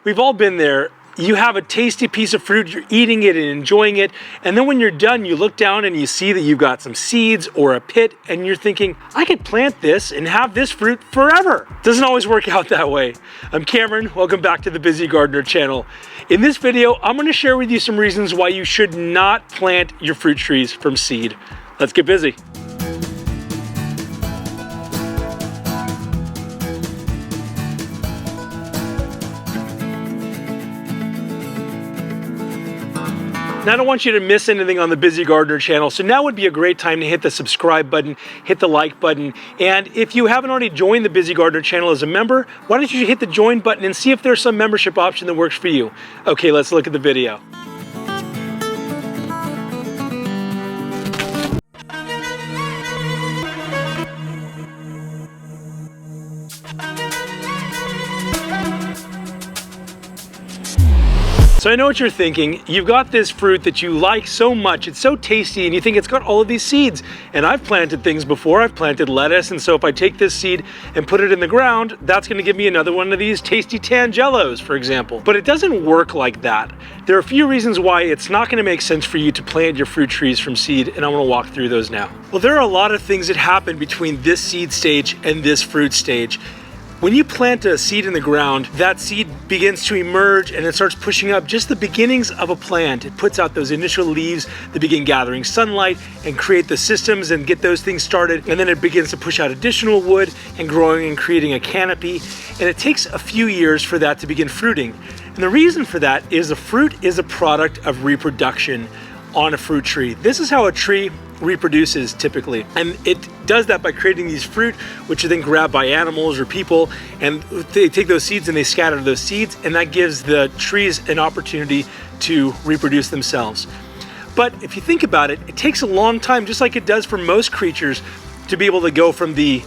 We've all been there. You have a tasty piece of fruit, you're eating it and enjoying it, and then when you're done, you look down and you see that you've got some seeds or a pit, and you're thinking, I could plant this and have this fruit forever. Doesn't always work out that way. I'm Cameron, welcome back to the Busy Gardener channel. In this video, I'm gonna share with you some reasons why you should not plant your fruit trees from seed. Let's get busy. Now, I don't want you to miss anything on the Busy Gardener channel, so now would be a great time to hit the subscribe button, hit the like button, and if you haven't already joined the Busy Gardener channel as a member, why don't you hit the join button and see if there's some membership option that works for you. Okay, let's look at the video. So I know what you're thinking. You've got this fruit that you like so much, it's so tasty, and you think it's got all of these seeds. And I've planted things before, I've planted lettuce, and so if I take this seed and put it in the ground, that's gonna give me another one of these tasty tangelos, for example. But it doesn't work like that. There are a few reasons why it's not gonna make sense for you to plant your fruit trees from seed, and I'm gonna walk through those now. Well, there are a lot of things that happen between this seed stage and this fruit stage. When you plant a seed in the ground, that seed begins to emerge and it starts pushing up just the beginnings of a plant. It puts out those initial leaves that begin gathering sunlight and create the systems and get those things started. And then it begins to push out additional wood and growing and creating a canopy. And it takes a few years for that to begin fruiting. And the reason for that is the fruit is a product of reproduction on a fruit tree. This is how a tree reproduces typically, and it does that by creating these fruit which are then grabbed by animals or people, and they take those seeds and they scatter those seeds, and that gives the trees an opportunity to reproduce themselves. But if you think about it, it takes a long time, just like it does for most creatures, to be able to go from the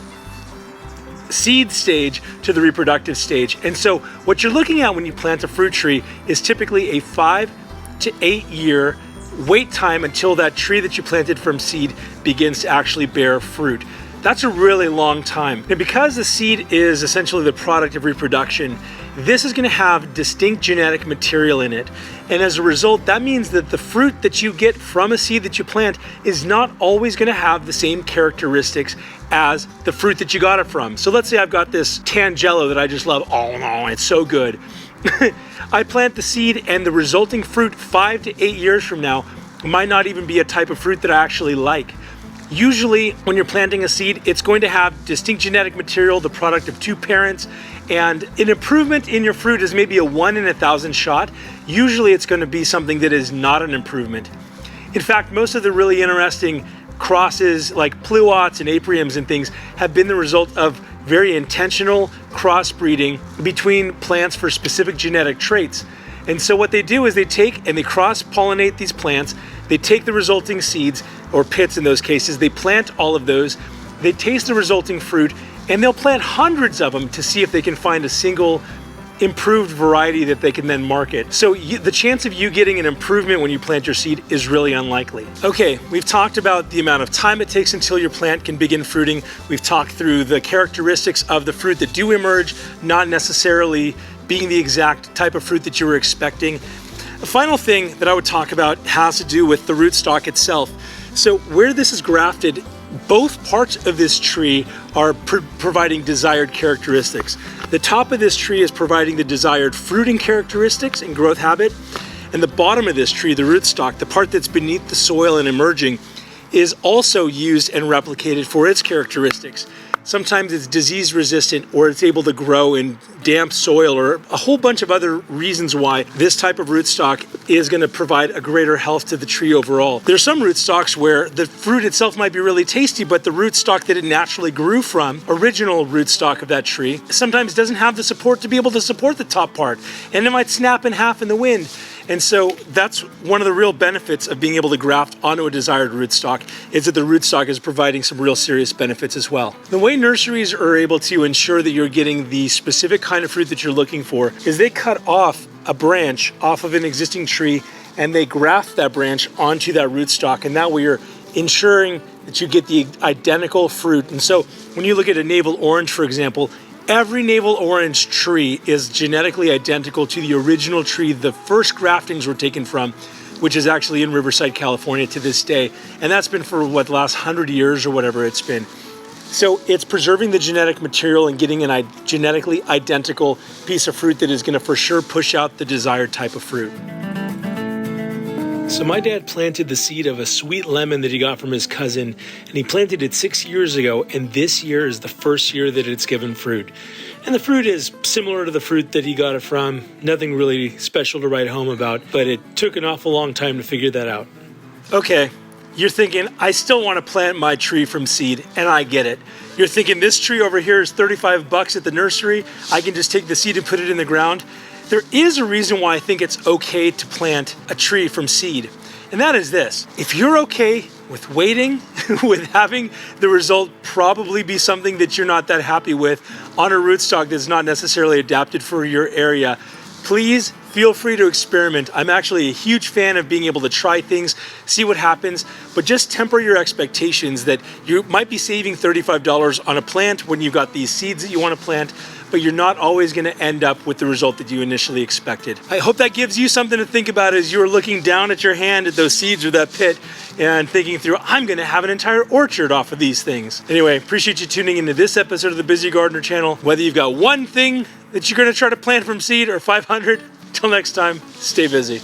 seed stage to the reproductive stage. And so what you're looking at when you plant a fruit tree is typically a 5 to 8 year wait time until that tree that you planted from seed begins to actually bear fruit. That's a really long time. And because the seed is essentially the product of reproduction, this is going to have distinct genetic material in it. And as a result, that means that the fruit that you get from a seed that you plant is not always going to have the same characteristics as the fruit that you got it from. So let's say I've got this tangelo that I just love. Oh no, it's so good. I plant the seed and the resulting fruit 5 to 8 years from now might not even be a type of fruit that I actually like. Usually when you're planting a seed, it's going to have distinct genetic material, the product of two parents, and an improvement in your fruit is maybe a 1 in 1,000 shot. Usually it's going to be something that is not an improvement. In fact, most of the really interesting crosses like pluots and apriums and things have been the result of very intentional crossbreeding between plants for specific genetic traits. And so what they do is they take and they cross-pollinate these plants, they take the resulting seeds, or pits in those cases, they plant all of those, they taste the resulting fruit, and they'll plant hundreds of them to see if they can find a single improved variety that they can then market. So the chance of you getting an improvement when you plant your seed is really unlikely. Okay, we've talked about the amount of time it takes until your plant can begin fruiting. We've talked through the characteristics of the fruit that do emerge, not necessarily being the exact type of fruit that you were expecting. The final thing that I would talk about has to do with the rootstock itself. So where this is grafted, both parts of this tree are providing desired characteristics. The top of this tree is providing the desired fruiting characteristics and growth habit, and the bottom of this tree, the rootstock, the part that's beneath the soil and emerging, is also used and replicated for its characteristics. Sometimes it's disease resistant, or it's able to grow in damp soil, or a whole bunch of other reasons why this type of rootstock is going to provide a greater health to the tree overall. There's some rootstocks where the fruit itself might be really tasty, but the rootstock that it naturally grew from, original rootstock of that tree, sometimes doesn't have the support to be able to support the top part, and it might snap in half in the wind. And so that's one of the real benefits of being able to graft onto a desired rootstock, is that the rootstock is providing some real serious benefits as well. The way nurseries are able to ensure that you're getting the specific kind of fruit that you're looking for is they cut off a branch off of an existing tree and they graft that branch onto that rootstock, and that way you're ensuring that you get the identical fruit. And so when you look at a navel orange, for example, Every navel orange tree is genetically identical to the original tree the first graftings were taken from, which is actually in Riverside, California to this day. And that's been for what, the last 100 years or whatever it's been. So it's preserving the genetic material and getting a genetically identical piece of fruit that is going to for sure push out the desired type of fruit. So my dad planted the seed of a sweet lemon that he got from his cousin, and he planted it 6 years ago, and this year is the first year that it's given fruit. And the fruit is similar to the fruit that he got it from. Nothing really special to write home about, but it took an awful long time to figure that out. Okay, you're thinking, I still want to plant my tree from seed, and I get it. You're thinking, this tree over here is 35 bucks at the nursery. I can just take the seed and put it in the ground. There is a reason why I think it's okay to plant a tree from seed, and that is this. If you're okay with waiting, with having the result probably be something that you're not that happy with on a rootstock that's not necessarily adapted for your area, please feel free to experiment. I'm actually a huge fan of being able to try things, see what happens, but just temper your expectations that you might be saving $35 on a plant when you've got these seeds that you want to plant, but you're not always going to end up with the result that you initially expected. I hope that gives you something to think about as you're looking down at your hand at those seeds or that pit and thinking through, I'm going to have an entire orchard off of these things. Anyway, appreciate you tuning into this episode of the Busy Gardener channel. Whether you've got one thing that you're going to try to plant from seed or 500, till next time, stay busy.